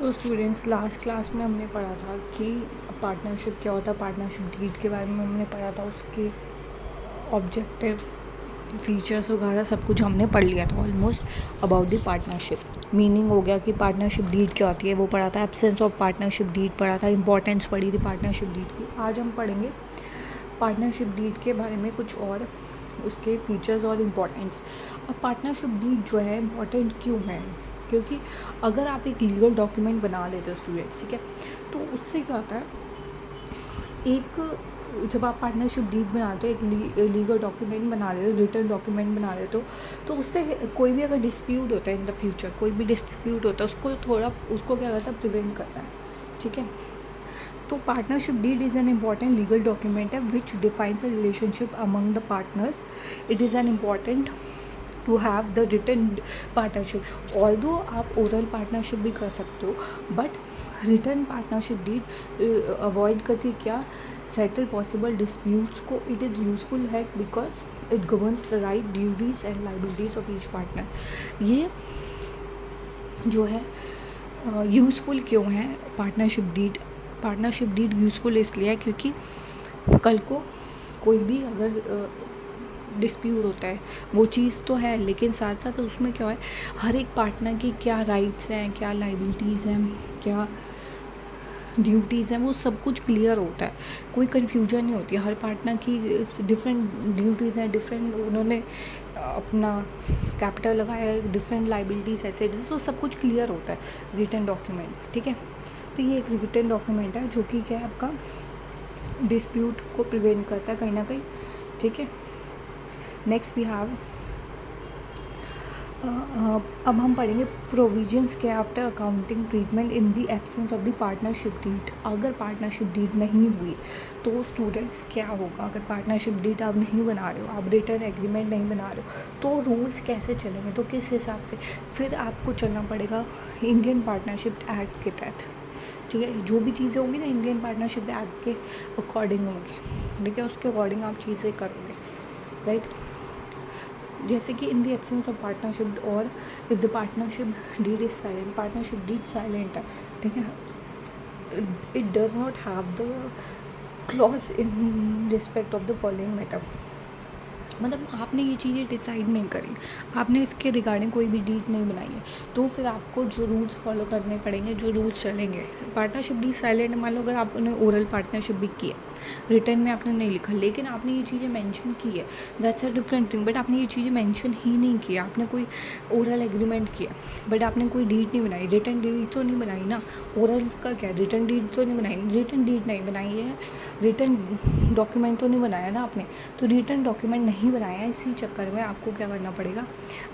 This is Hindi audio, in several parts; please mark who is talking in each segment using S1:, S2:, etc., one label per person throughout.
S1: सो स्टूडेंट्स, लास्ट क्लास में हमने पढ़ा था कि पार्टनरशिप क्या होता है। पार्टनरशिप डीड के बारे में हमने पढ़ा था, उसके ऑब्जेक्टिव, फीचर्स वगैरह सब कुछ हमने पढ़ लिया था almost about the partnership. Meaning हो गया कि पार्टनरशिप डीड क्या होती है वो पढ़ा था, एब्सेंस ऑफ पार्टनरशिप डीड पढ़ा था, इंपॉर्टेंस पढ़ी थी पार्टनरशिप डीड की। आज हम पढ़ेंगे पार्टनरशिप डीड के बारे में कुछ और, उसके फीचर्स और इम्पोर्टेंस। अब पार्टनरशिप डीड जो है इम्पॉर्टेंट क्यों है? क्योंकि अगर आप एक लीगल डॉक्यूमेंट बना लेते हो स्टूडेंट्स, ठीक है, तो उससे क्या होता है, एक जब आप पार्टनरशिप डीड बनाते हो, एक लीगल डॉक्यूमेंट बना लेते हो, रिटन डॉक्यूमेंट बना लेते हो, तो उससे कोई भी अगर डिस्प्यूट होता है इन द फ्यूचर, कोई भी डिस्प्यूट होता है, उसको क्या करता है, प्रिवेंट करता है, ठीक है। तो partnership deed is an important legal document है which defines a relationship among the partners. It is an important to have the written partnership. Although आप ओरल पार्टनरशिप भी कर सकते हो, but written partnership deed avoid करके क्या, सेटल पॉसिबल डिस्प्यूट्स को इट इज़ यूजफुल है because it governs the right, duties and liabilities of each partner. ये जो है यूज़फुल क्यों है पार्टनरशिप डीड यूज़फुल इसलिए है क्योंकि कल को कोई भी अगर डिस्प्यूट होता है, वो चीज़ तो है, लेकिन साथ साथ उसमें क्या है, हर एक पार्टनर की क्या राइट्स हैं, क्या लाइबिलिटीज़ हैं, क्या ड्यूटीज़ हैं, वो सब कुछ क्लियर होता है, कोई कन्फ्यूजन नहीं होती है। हर पार्टनर की डिफरेंट ड्यूटीज़ हैं, डिफरेंट उन्होंने अपना कैपिटल लगाया है, डिफरेंट लाइबिलिटीज़ ऐसे, तो सब कुछ क्लियर होता है रिटन डॉक्यूमेंट, ठीक है। तो ये एक रिटन डॉक्यूमेंट है जो कि क्या है, आपका डिस्प्यूट को प्रिवेंट करता है कहीं ना कहीं, ठीक है। नेक्स्ट वी हैव अब हम पढ़ेंगे प्रोविजंस के after accounting treatment in the absence of the partnership deed. अगर पार्टनरशिप डीड नहीं हुई तो स्टूडेंट्स क्या होगा, अगर पार्टनर्शिप डीड आप नहीं बना रहे हो, आप रिटर्न एग्रीमेंट नहीं बना रहे हो, तो रूल्स कैसे चलेंगे, तो किस हिसाब से फिर आपको चलना पड़ेगा इंडियन पार्टनरशिप एक्ट के तहत, ठीक है। जो भी चीज़ें होंगी ना इंडियन पार्टनरशिप एक्ट के अकॉर्डिंग होंगी, ठीक है, उसके अकॉर्डिंग आप चीज़ें करोगे, राइट। जैसे कि in the absence of partnership, और if the partnership deed is silent, partnership deed silent है, ठीक है, it does not have the clause in respect of the following matter. मतलब आपने ये चीज़ें डिसाइड नहीं करी, आपने इसके रिगार्डिंग कोई भी डीड नहीं बनाई है, तो फिर आपको जो रूल्स फॉलो करने पड़ेंगे, जो रूल्स चलेंगे। पार्टनरशिप डी साइलेंट, मान लो अगर आपने ओरल पार्टनरशिप भी की है, रिटर्न में आपने नहीं लिखा, लेकिन आपने ये चीज़ें मेंशन की है, that's a different thing. But आपने ये चीज़ें मेंशन ही नहीं किया, आपने कोई ओरल एग्रीमेंट किया बट आपने कोई डीड नहीं बनाई, रिटर्न डीड तो नहीं बनाई ना। ओरल का क्या, रिटर्न डीड तो नहीं बनाई, रिटर्न डीड नहीं बनाई है, रिटर्न डॉक्यूमेंट तो नहीं बनाया ना आपने, तो रिटर्न डॉक्यूमेंट नहीं बनाया, इसी चक्कर में आपको क्या करना पड़ेगा,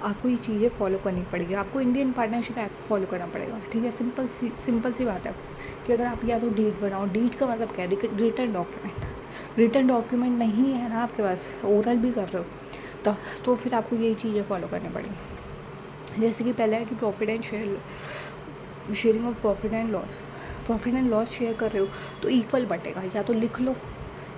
S1: आपको ये चीज़ें फॉलो करनी पड़ेगी, आपको इंडियन पार्टनरशिप एक्ट फॉलो करना पड़ेगा, ठीक है। सिंपल सी बात है कि अगर आप या तो डीड बनाओ, डीड का मतलब क्या है, रिटर्न डॉक्यूमेंट नहीं है ना आपके पास, ओरल भी कर रहे हो तो फिर आपको यही चीज़ें फॉलो करनी पड़ेगी। जैसे कि पहले है कि profit and sharing of profit and loss share कर रहे हो तो इक्वल बटेगा, या तो लिख लो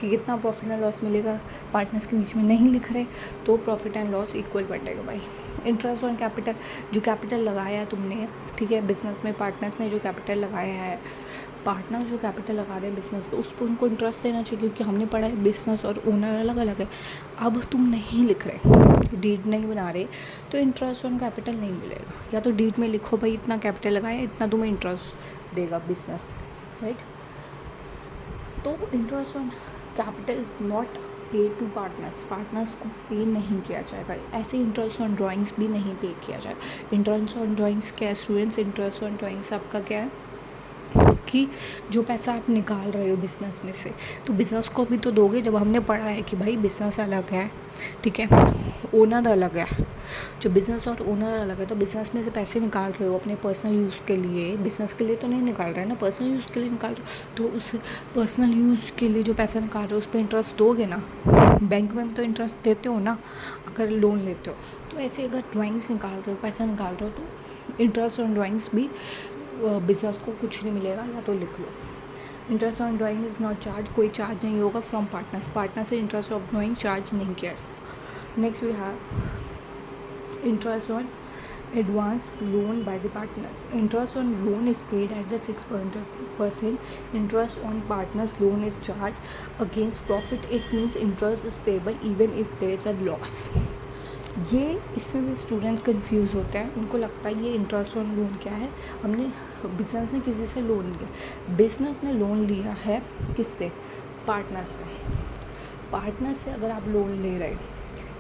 S1: कि कितना प्रॉफिट एंड लॉस मिलेगा, पार्टनर्स के बीच में नहीं लिख रहे तो प्रॉफिट एंड लॉस इक्वल बटेगा भाई। इंटरेस्ट ऑन कैपिटल, जो कैपिटल लगाया है तुमने, ठीक है, बिजनेस में पार्टनर्स ने जो कैपिटल लगाया है, पार्टनर जो कैपिटल लगा रहे हैं बिजनेस पे, उस पर उनको इंटरेस्ट देना चाहिए, क्योंकि हमने पढ़ा है बिजनेस और ओनर अलग अलग है। अब तुम नहीं लिख रहे, डीड नहीं बना रहे, तो इंटरेस्ट ऑन कैपिटल नहीं मिलेगा, या तो डीड में लिखो भाई इतना कैपिटल लगाया, इतना तुम्हें इंटरेस्ट देगा बिजनेस, राइट। तो interest on capital is not पे टू पार्टनर्स को पे नहीं किया जाएगा। ऐसे इंटरेस्ट ऑन ड्राइंग्स भी नहीं पे किया जाएगा। इंटरेस्ट ऑन ड्राइंग्स क्या है स्टूडेंट्स, इंटरेस्ट ऑन ड्राइंग्स आपका क्या है कि जो पैसा आप निकाल रहे हो बिज़नेस में से, तो बिज़नेस को भी तो दोगे। जब हमने पढ़ा है कि भाई बिज़नेस अलग है, ठीक है, ओनर अलग है, जो बिज़नेस और ओनर अलग है, तो बिज़नेस में से पैसे निकाल रहे हो अपने पर्सनल यूज़ के लिए, बिज़नेस के लिए तो नहीं निकाल रहे हैं ना, पर्सनल यूज़ के लिए निकाल रहे हो, तो उस पर्सनल यूज़ के लिए जो पैसा निकाल रहे हो उस पर इंटरेस्ट दोगे ना। बैंक में तो इंटरेस्ट देते हो ना अगर लोन लेते हो, तो ऐसे अगर ड्राइंग्स निकाल रहे हो, पैसा निकाल रहे हो, तो इंटरेस्ट ऑन ड्राइंग्स भी बिज़नेस को कुछ नहीं मिलेगा, या तो लिख लो interest on drawing is not charge, कोई चार्ज नहीं होगा फ्रॉम पार्टनर से इंटरेस्ट ऑफ ड्राइंग चार्ज नहीं किया। Next we have interest on advance loan by the partners. Interest on loan is paid at the 6% interest on partners loan is charged against profit. It means interest is payable even if there is a loss. ये इसमें भी स्टूडेंट्स कंफ्यूज होते हैं, उनको लगता है ये इंटरेस्ट ऑन लोन क्या है। हमने बिजनेस ने किसी से लोन लिया, बिजनेस ने लोन लिया है किससे, पार्टनर से। पार्टनर से अगर आप लोन ले रहे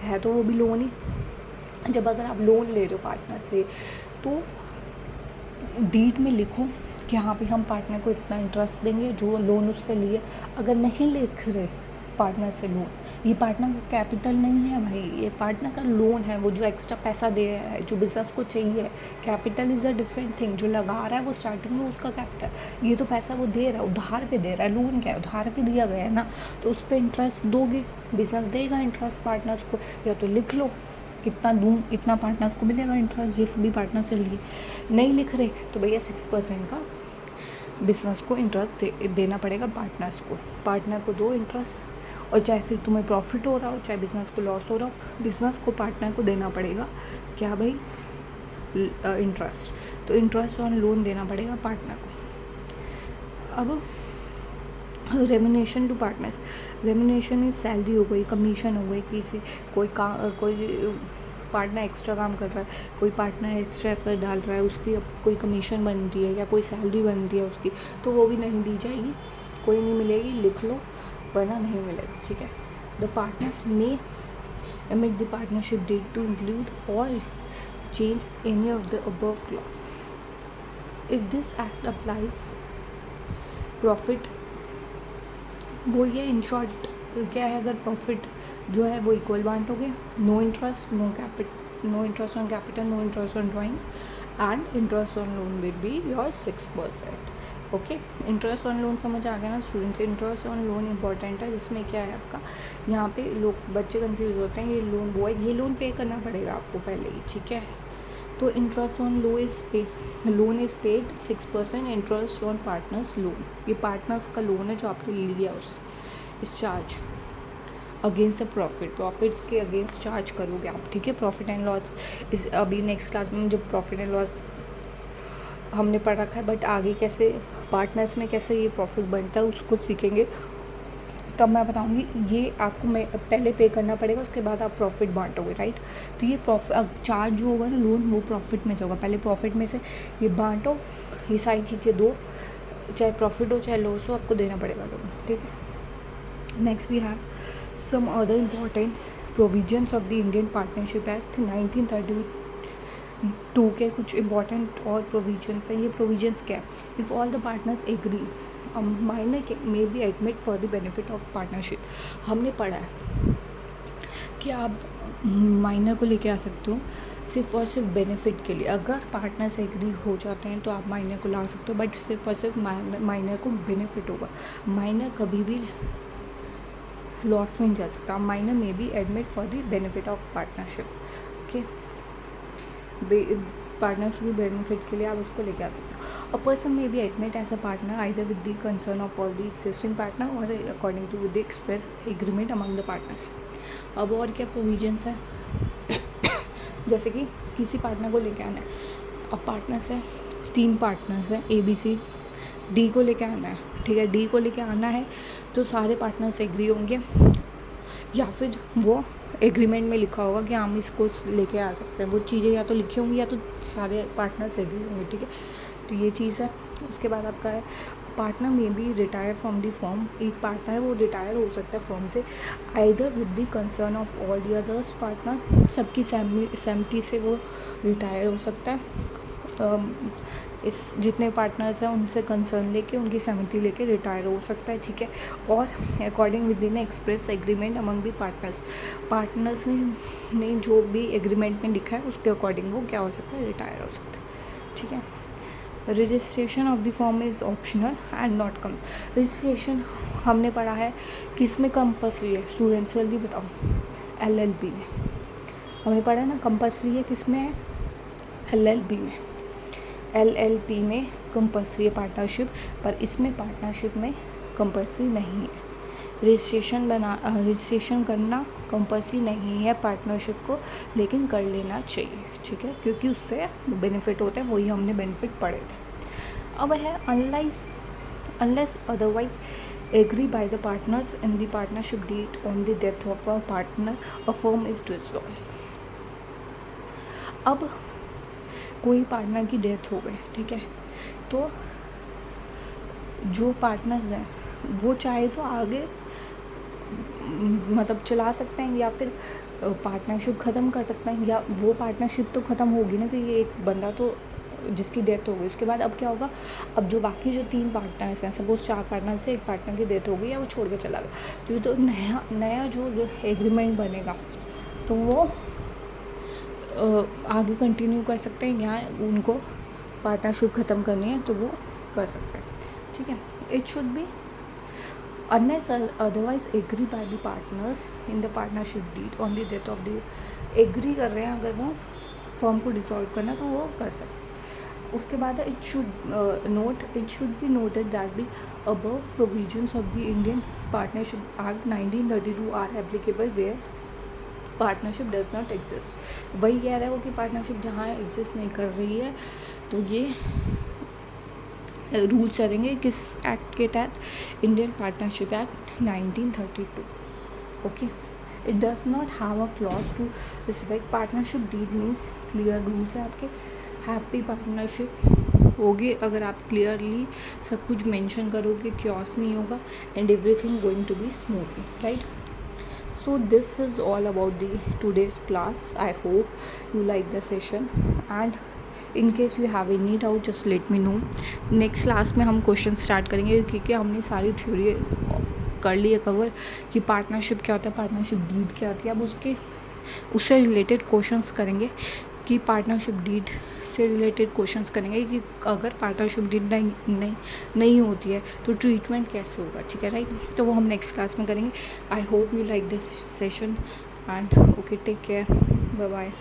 S1: हैं तो वो भी लोन ही। जब अगर आप लोन ले रहे हो पार्टनर से तो डीड में लिखो कि हाँ भाई हम पार्टनर को इतना इंटरेस्ट देंगे जो लोन उससे लिए। अगर नहीं लिख रहे पार्टनर से लोन, ये पार्टनर का कैपिटल नहीं है भाई, ये पार्टनर का लोन है। वो जो एक्स्ट्रा पैसा दे रहा है, जो बिजनेस को चाहिए, capital is a different thing. जो लगा रहा है वो स्टार्टिंग में उसका कैपिटल, ये तो पैसा वो दे रहा है, उधार पे दे रहा है। लोन क्या है, उधार पे दिया गया है ना, तो उस पर इंटरेस्ट दोगे, बिजनेस देगा इंटरेस्ट पार्टनर्स को। या तो लिख लो कितना दूँ, इतना पार्टनर्स को मिलेगा इंटरेस्ट जिस भी पार्टनर से लिए। नहीं लिख रहे तो भैया 6% का बिजनेस को इंटरेस्ट देना पड़ेगा पार्टनर्स को। पार्टनर को दो इंटरेस्ट, और चाहे फिर तुम्हें प्रॉफिट हो रहा हो चाहे बिजनेस को लॉस हो रहा हो, बिजनेस को पार्टनर को देना पड़ेगा क्या भाई, इंटरेस्ट। तो इंटरेस्ट ऑन लोन देना पड़ेगा पार्टनर को। अब remuneration to partners, remuneration is salary हो गई, कमीशन हो गई, किसी कोई पार्टनर एक्स्ट्रा काम कर रहा है, कोई पार्टनर एक्स्ट्रा एफर्ट डाल रहा है, उसकी अब कोई कमीशन बनती है या कोई सैलरी बनती है उसकी, तो वो भी नहीं दी जाएगी, कोई नहीं मिलेगी, लिख लो वरना नहीं मिलेगी, ठीक है। The partners may omit the partnership deed to include or change any of the above clause. If this act applies profit, वो ये इन शॉर्ट क्या है, अगर प्रॉफिट जो है वो इक्वल बांटोगे, no interest no interest on capital, no interest on drawings and interest on loan will be your 6%। Okay, interest on loan समझ आ गया ना students. Interest on loan important है, जिसमें क्या है आपका, यहाँ पे लोग बच्चे कंफ्यूज होते हैं, ये लोन वो है, ये लोन पे करना पड़ेगा आपको पहले ही, ठीक है। तो interest on loan is paid 6% interest on partners loan. ये पार्टनर्स का लोन है जो आपने लिया, इस चार्ज अगेंस्ट द प्रॉफिट्स के अगेंस्ट चार्ज करोगे आप, ठीक है। प्रॉफिट एंड लॉस इस अभी नेक्स्ट क्लास में जब प्रॉफिट एंड लॉस हमने पढ़ रखा है, बट आगे कैसे पार्टनर्स में कैसे ये प्रॉफिट बनता है उसको सीखेंगे, तब मैं बताऊंगी। ये आपको मैं पहले पे करना पड़ेगा, उसके बाद आप प्रॉफिट बांटोगे, राइट। तो ये चार्ज जो होगा ना लोन, वो प्रॉफिट में से होगा, पहले प्रॉफिट में से ये बांटो, ये सारी चीज़ें दो, चाहे प्रॉफिट हो चाहे लॉस हो, आपको देना पड़ेगा लोन, ठीक है। Next we have some other importance provisions of the Indian partnership act 1932 के कुछ इंपॉर्टेंट और प्रोविजंस हैं। ये प्रोविजंस क्या है, if all the partners agree minor may be admit for the benefit of partnership. हमने पढ़ा है कि आप माइनर को लेके आ सकते हो सिर्फ और सिर्फ बेनिफिट के लिए। अगर पार्टनर्स एग्री हो जाते हैं तो आप माइनर को ला सकते हो, बट सिर्फ और सिर्फ माइनर को बेनिफिट होगा। माइनर कभी भी लॉस में नहीं जा सकता। Minor may be admit for the benefit of partnership, okay. Partnership की बेनिफिट के लिए आप उसको लेके आ सकते हो। A person may be admit as a partner either with the concern of all the existing partner or according to with the express agreement among the partners. अब और क्या प्रोविजंस है, जैसे कि किसी पार्टनर को लेके आना है। अब पार्टनर्स है, 3 पार्टनर्स हैं, ABC, D को लेके आना है, ठीक है। D को लेके आना है तो सारे पार्टनर्स एग्री होंगे, या फिर वो एग्रीमेंट में लिखा होगा कि हम इसको लेके आ सकते हैं। वो चीज़ें या तो लिखी होंगी या तो सारे पार्टनर्स एग्री होंगे, ठीक है। तो ये चीज़ है। उसके बाद आपका है partner may be retire from the firm. एक पार्टनर है वो रिटायर हो सकता है फर्म से, either with the concern of all the others partner, सबकी सहमति से वो रिटायर हो सकता है। इस जितने पार्टनर्स हैं उनसे कंसर्न लेके, उनकी सहमति लेके रिटायर हो सकता है, ठीक है। और according with Inn Express agreement among the partners ने जो भी एग्रीमेंट में लिखा है उसके अकॉर्डिंग वो क्या हो सकता है, रिटायर हो सकता है, ठीक है। Registration of the form is optional and not come. Registration हमने पढ़ा है किस में कंपल्सरी है, स्टूडेंट्स जल्दी बताओ। LLB में हमने पढ़ा है ना, कंपल्सरी है किस में है, LLB में। LLP में कंपल्सरी है पार्टनरशिप, पर इसमें पार्टनरशिप में कंपल्सरी नहीं है। रजिस्ट्रेशन करना कंपल्सरी नहीं है पार्टनरशिप को, लेकिन कर लेना चाहिए, ठीक है, क्योंकि उससे बेनिफिट होते हैं, वही हमने बेनिफिट पढ़े थे। अब है unless otherwise agree by the partners in the partnership deed on the death of a partner a firm is dissolved. अब कोई पार्टनर की डेथ हो गई, ठीक है, तो जो पार्टनर्स हैं वो चाहे तो आगे मतलब चला सकते हैं, या फिर पार्टनरशिप ख़त्म कर सकते हैं, या वो पार्टनरशिप तो ख़त्म होगी ना, क्योंकि एक बंदा तो जिसकी डेथ हो गई उसके बाद अब क्या होगा, अब जो बाकी जो 3 पार्टनर्स हैं, सपोज 4 पार्टनर से एक पार्टनर की डेथ हो गई या वो छोड़ के चला गया, तो ये तो नया जो एग्रीमेंट बनेगा तो वो आगे कंटिन्यू कर सकते हैं, या उनको पार्टनरशिप ख़त्म करनी है तो वो कर सकते हैं, ठीक है। It should B unless otherwise agree by the partners in the partnership deed on the death of the, agree कर रहे हैं अगर वो फर्म को डिसॉल्व करना तो वो कर सकते। उसके बाद it should be noted that the above provisions of the Indian partnership act 1932 are applicable where partnership does not exist. वही कह रहा है वो कि पार्टनरशिप जहाँ एग्जिस्ट नहीं कर रही है तो ये रूल चलेंगे किस एक्ट के तहत, Indian partnership act 1932। Okay, it does not have a clause to respect partnership deed means clear rules है आपके, हैप्पी पार्टनरशिप होगी अगर आप क्लियरली सब कुछ मेंशन करोगे, क्योस नहीं होगा, and everything going to be smoothly, right. So this is all about the today's class. I hope you like the session, and in case you have any doubt just let me know. Next class में हम क्वेश्चन स्टार्ट करेंगे, क्योंकि हमने सारी थ्योरी कर ली है कवर कि पार्टनरशिप क्या होता है, पार्टनरशिप डीड क्या होती है। अब उससे रिलेटेड क्वेश्चंस करेंगे कि पार्टनरशिप डीड से रिलेटेड क्वेश्चंस करेंगे कि अगर पार्टनरशिप डीड नहीं होती है तो ट्रीटमेंट कैसे होगा, ठीक है, राइट। तो वो हम नेक्स्ट क्लास में करेंगे। I hope you like this session and okay, take care, bye bye.